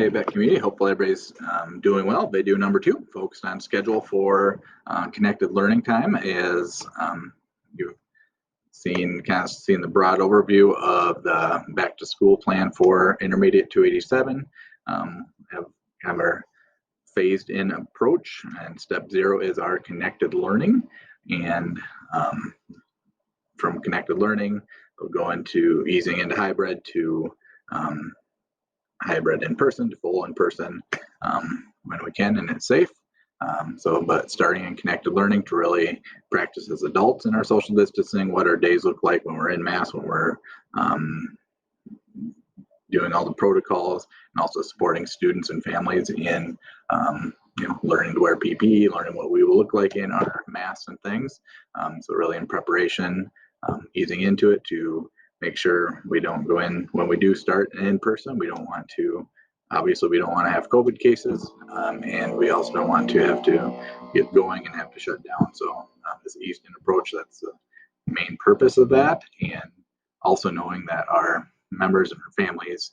ABEC community. Hopefully everybody's doing well. Video number 2, focused on schedule for connected learning time, is you've seen the broad overview of the back to school plan for intermediate 287. Have our phased in approach, and step 0 is our connected learning. And from connected learning, we'll go into easing into hybrid to hybrid in person to full in person when we can and it's safe. But starting in connected learning to really practice as adults in our social distancing, what our days look like when we're in mass, when we're doing all the protocols, and also supporting students and families in learning to wear PPE, learning what we will look like in our masks and things. So really in preparation, easing into it to make sure we don't go in when we do start in person. We don't want to, obviously we don't want to have COVID cases, and we also don't want to have to get going and have to shut down. So this eased in approach, that's the main purpose of that. And also knowing that our members and our families,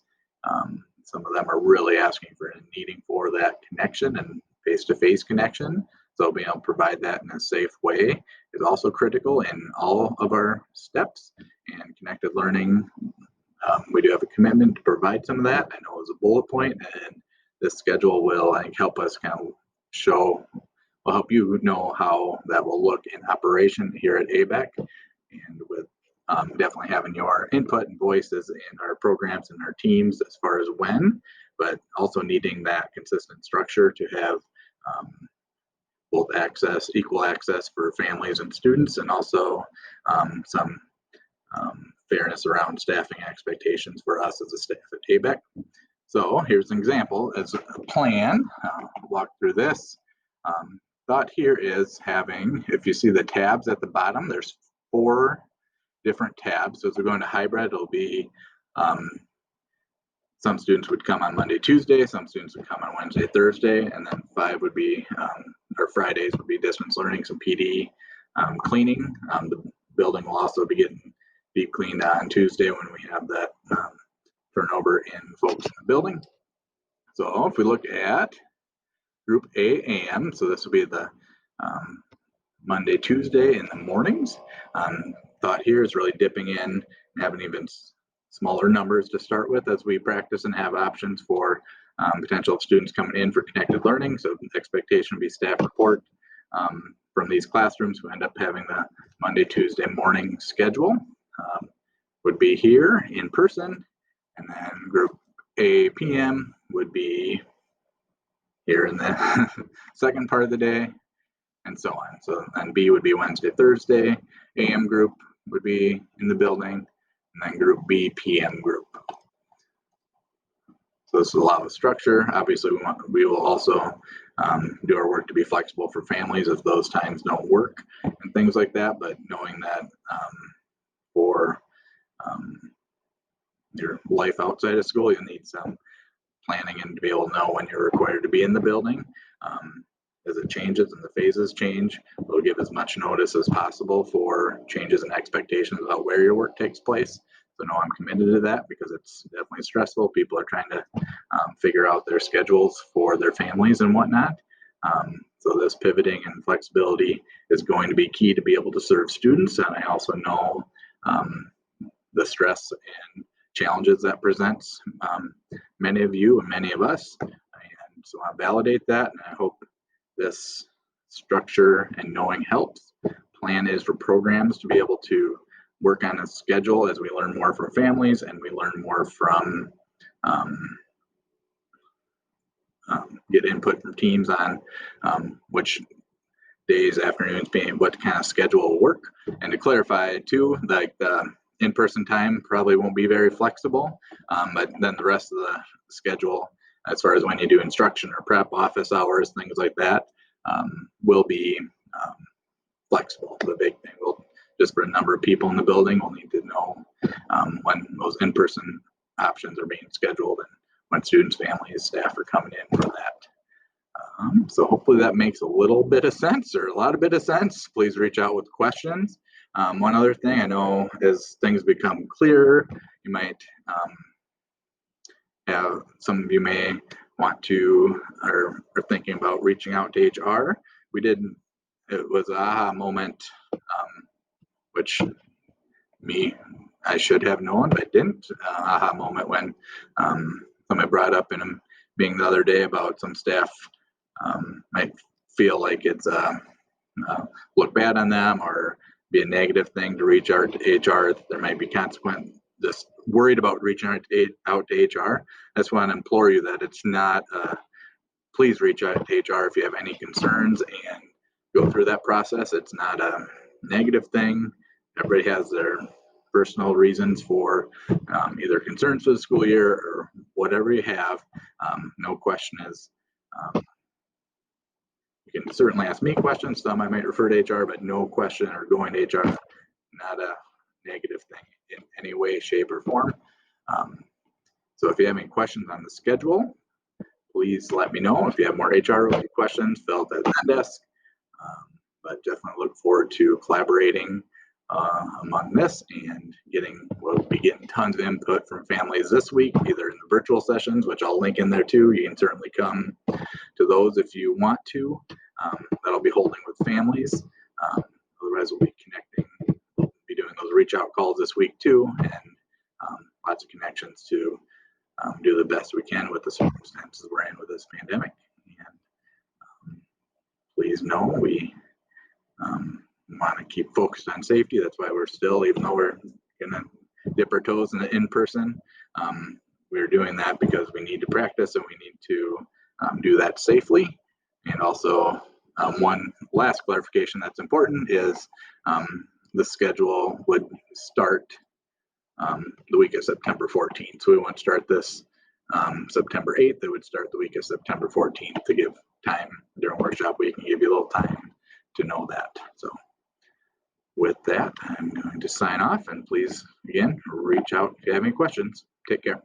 some of them are really asking for and needing for that connection and face-to-face connection. So being able to provide that in a safe way is also critical in all of our steps. And connected learning, we do have a commitment to provide some of that. I know as a bullet point, and this schedule will, I think, help us kind of will help you know how that will look in operation here at ABEC, and with definitely having your input and voices in our programs and our teams as far as when, but also needing that consistent structure to have both equal access for families and students, and also some fairness around staffing expectations for us as a staff at ABEC. So here's an example as a plan. I'll walk through this. Thought here is having, if you see the tabs at the bottom, there's 4 different tabs. So as we're going to hybrid, it'll be some students would come on Monday, Tuesday, some students would come on Wednesday, Thursday, and then 5 would be, or Fridays would be distance learning, some PD cleaning. The building will also be getting deep cleaned on Tuesday when we have that turnover in folks in the building. So if we look at group AM, so this will be the Monday, Tuesday in the mornings. Thought here is really dipping in and having even smaller numbers to start with as we practice and have options for potential students coming in for connected learning. So the expectation would be staff report from these classrooms who end up having the Monday, Tuesday morning schedule would be here in person, and then group A PM would be here in the second part of the day, and so on. So then B would be Wednesday, Thursday, AM group would be in the building, and then group B PM group. So this will allow a structure. Obviously, we will also do our work to be flexible for families if those times don't work and things like that. But knowing that for your life outside of school, you need some planning and to be able to know when you're required to be in the building. As it changes and the phases change, we'll give as much notice as possible for changes in expectations about where your work takes place. So no, I'm committed to that because it's definitely stressful. People are trying to figure out their schedules for their families and whatnot. So this pivoting and flexibility is going to be key to be able to serve students. And I also know the stress and challenges that presents many of you and many of us. And so I validate that, and I hope this structure and knowing helps. Plan is for programs to be able to work on a schedule as we learn more from families and we learn more from get input from teams on which days, afternoons, being what kind of schedule will work. And to clarify too, like the in-person time probably won't be very flexible, but then the rest of the schedule, as far as when you do instruction or prep, office hours, things like that, will be flexible. The big thing will just for a number of people in the building, we'll need to know when those in-person options are being scheduled and when students, families, staff are coming in for that. So hopefully that makes a little bit of sense or a lot of bit of sense. Please reach out with questions. One other thing I know as things become clearer, you might have, some of you may want to or are thinking about reaching out to HR, it was an aha moment, which I should have known, but didn't. Aha moment when somebody brought up in a meeting the other day about some staff might feel like it's look bad on them or be a negative thing to reach out to HR. There might be consequence. Just worried about reaching out to HR. I just want to implore you that it's not. Please reach out to HR if you have any concerns and go through that process. It's not a negative thing. Everybody has their personal reasons for either concerns for the school year or whatever you have. No question is. You can certainly ask me questions. Some I might refer to HR, but no question or going to HR, not a negative thing in any way, shape, or form. So if you have any questions on the schedule, please let me know. If you have more HR related questions, fill out that desk. But definitely look forward to collaborating among this and we'll be getting tons of input from families this week, either in the virtual sessions, which I'll link in there too. You can certainly come to those if you want to. That'll be holding with families. Otherwise, we'll be connecting. We'll be doing those reach out calls this week too, and lots of connections to do the best we can with the circumstances we're in with this pandemic. And please know we want to keep focused on safety. That's why we're still, even though we're gonna dip our toes in person, we're doing that because we need to practice and we need to do that safely. And also, one last clarification that's important is the schedule would start the week of September 14th. So we won't start this September 8th. It would start the week of September 14th to give time during workshop week and give you a little time to know that. So with that, I'm going to sign off, and please, again, reach out if you have any questions. Take care.